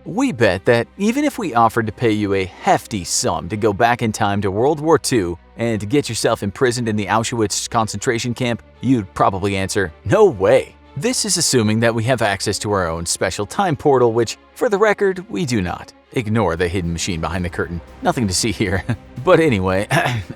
We bet that even if we offered to pay you a hefty sum to go back in time to World War II and to get yourself imprisoned in the Auschwitz concentration camp, you'd probably answer, no way. This is assuming that we have access to our own special time portal, which, for the record, we do not. Ignore the hidden machine behind the curtain. Nothing to see here. But anyway,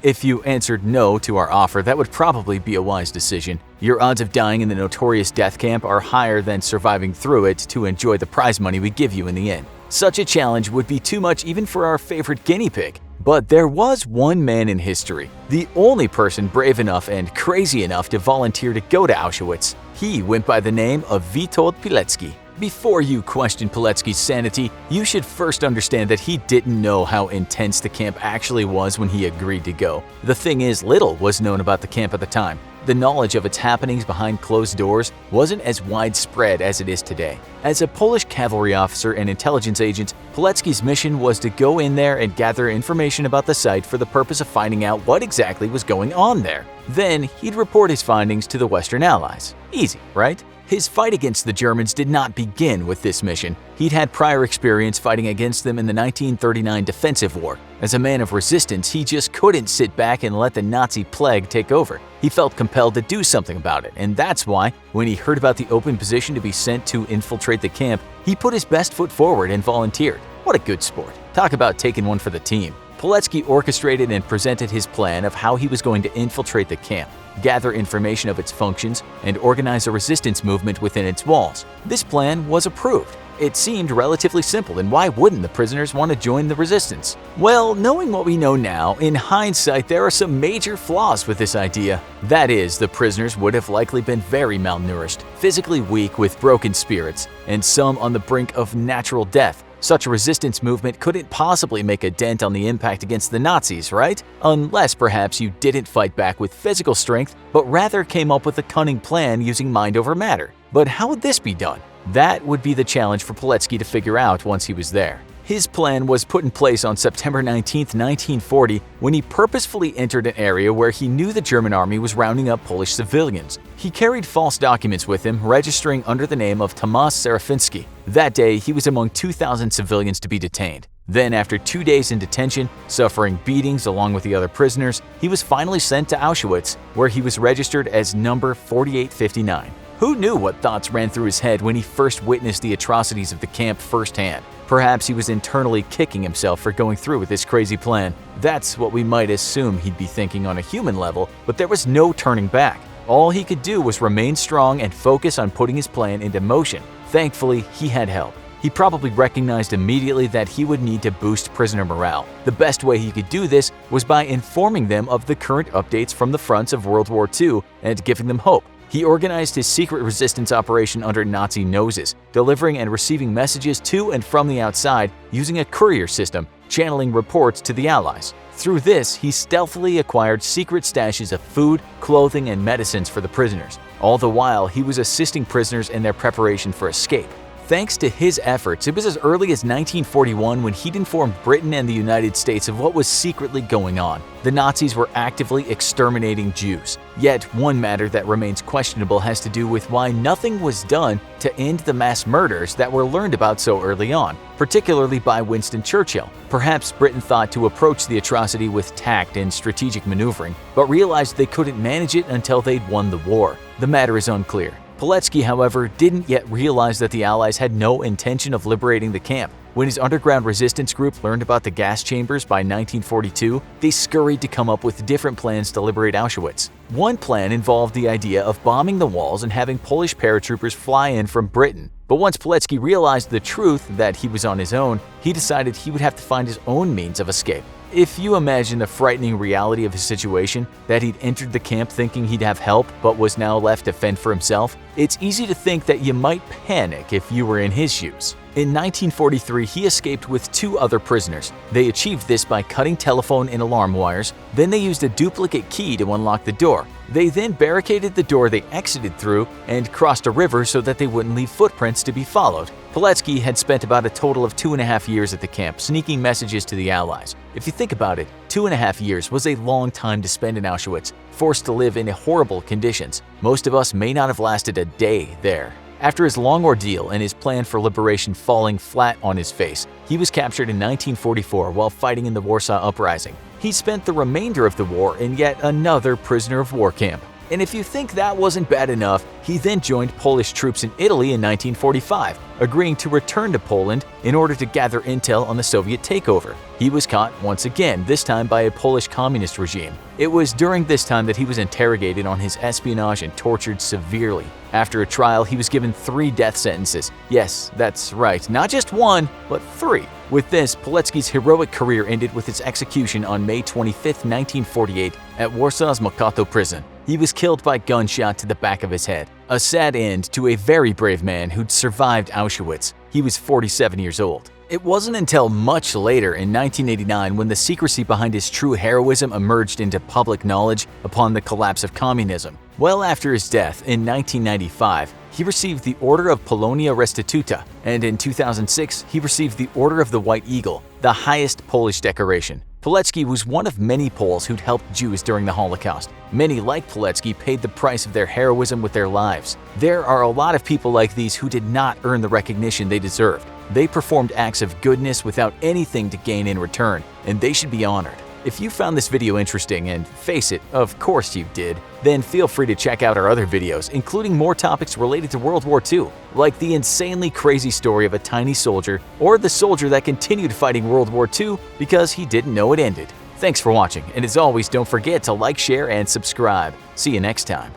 if you answered no to our offer, that would probably be a wise decision. Your odds of dying in the notorious death camp are higher than surviving through it to enjoy the prize money we give you in the end. Such a challenge would be too much even for our favorite guinea pig. But there was one man in history, the only person brave enough and crazy enough to volunteer to go to Auschwitz. He went by the name of Witold Pilecki. Before you question Pilecki's sanity, you should first understand that he didn't know how intense the camp actually was when he agreed to go. The thing is, little was known about the camp at the time. The knowledge of its happenings behind closed doors wasn't as widespread as it is today. As a Polish cavalry officer and intelligence agent, Pilecki's mission was to go in there and gather information about the site for the purpose of finding out what exactly was going on there. Then he'd report his findings to the Western Allies. Easy, right? His fight against the Germans did not begin with this mission. He'd had prior experience fighting against them in the 1939 Defensive War. As a man of resistance, he just couldn't sit back and let the Nazi plague take over. He felt compelled to do something about it, and that's why, when he heard about the open position to be sent to infiltrate the camp, he put his best foot forward and volunteered. What a good sport. Talk about taking one for the team. Pilecki orchestrated and presented his plan of how he was going to infiltrate the camp, gather information of its functions, and organize a resistance movement within its walls. This plan was approved. It seemed relatively simple, and why wouldn't the prisoners want to join the resistance? Well, knowing what we know now, in hindsight there are some major flaws with this idea. That is, the prisoners would have likely been very malnourished, physically weak with broken spirits, and some on the brink of natural death. Such a resistance movement couldn't possibly make a dent on the impact against the Nazis, right? Unless perhaps you didn't fight back with physical strength, but rather came up with a cunning plan using mind over matter. But how would this be done? That would be the challenge for Pilecki to figure out once he was there. His plan was put in place on September 19, 1940, when he purposefully entered an area where he knew the German army was rounding up Polish civilians. He carried false documents with him, registering under the name of Tomasz Serafiński. That day, he was among 2,000 civilians to be detained. Then, after 2 days in detention, suffering beatings along with the other prisoners, he was finally sent to Auschwitz, where he was registered as number 4859. Who knew what thoughts ran through his head when he first witnessed the atrocities of the camp firsthand? Perhaps he was internally kicking himself for going through with this crazy plan. That's what we might assume he'd be thinking on a human level, but there was no turning back. All he could do was remain strong and focus on putting his plan into motion. Thankfully, he had help. He probably recognized immediately that he would need to boost prisoner morale. The best way he could do this was by informing them of the current updates from the fronts of World War II and giving them hope. He organized his secret resistance operation under Nazi noses, delivering and receiving messages to and from the outside using a courier system, channeling reports to the Allies. Through this, he stealthily acquired secret stashes of food, clothing, and medicines for the prisoners. All the while, he was assisting prisoners in their preparation for escape. Thanks to his efforts, it was as early as 1941 when he'd informed Britain and the United States of what was secretly going on. The Nazis were actively exterminating Jews. Yet, one matter that remains questionable has to do with why nothing was done to end the mass murders that were learned about so early on, particularly by Winston Churchill. Perhaps Britain thought to approach the atrocity with tact and strategic maneuvering, but realized they couldn't manage it until they'd won the war. The matter is unclear. Pilecki, however, didn't yet realize that the Allies had no intention of liberating the camp. When his underground resistance group learned about the gas chambers by 1942, they scurried to come up with different plans to liberate Auschwitz. One plan involved the idea of bombing the walls and having Polish paratroopers fly in from Britain. But once Pilecki realized the truth that he was on his own, he decided he would have to find his own means of escape. If you imagine the frightening reality of his situation, that he'd entered the camp thinking he'd have help but was now left to fend for himself, it's easy to think that you might panic if you were in his shoes. In 1943, he escaped with 2 other prisoners. They achieved this by cutting telephone and alarm wires. Then they used a duplicate key to unlock the door. They then barricaded the door they exited through and crossed a river so that they wouldn't leave footprints to be followed. Pilecki had spent about a total of 2.5 years at the camp, sneaking messages to the Allies. If you think about it, 2.5 years was a long time to spend in Auschwitz, forced to live in horrible conditions. Most of us may not have lasted a day there. After his long ordeal and his plan for liberation falling flat on his face, he was captured in 1944 while fighting in the Warsaw Uprising. He spent the remainder of the war in yet another prisoner of war camp. And if you think that wasn't bad enough, he then joined Polish troops in Italy in 1945, agreeing to return to Poland in order to gather intel on the Soviet takeover. He was caught once again, this time by a Polish communist regime. It was during this time that he was interrogated on his espionage and tortured severely. After a trial, he was given 3 death sentences. Yes, that's right, not just 1, but 3. With this, Pilecki's heroic career ended with his execution on May 25, 1948, at Warsaw's Mokotów prison. He was killed by gunshot to the back of his head. A sad end to a very brave man who'd survived Auschwitz. He was 47 years old. It wasn't until much later in 1989 when the secrecy behind his true heroism emerged into public knowledge upon the collapse of communism. Well after his death in 1995, he received the Order of Polonia Restituta, and in 2006 he received the Order of the White Eagle, the highest Polish decoration. Pilecki was one of many Poles who'd helped Jews during the Holocaust. Many, like Pilecki, paid the price of their heroism with their lives. There are a lot of people like these who did not earn the recognition they deserved. They performed acts of goodness without anything to gain in return, and they should be honored. If you found this video interesting, and face it, of course you did, then feel free to check out our other videos, including more topics related to World War II, like the insanely crazy story of a tiny soldier, or the soldier that continued fighting World War II because he didn't know it ended. Thanks for watching, and as always, don't forget to like, share, and subscribe. See you next time.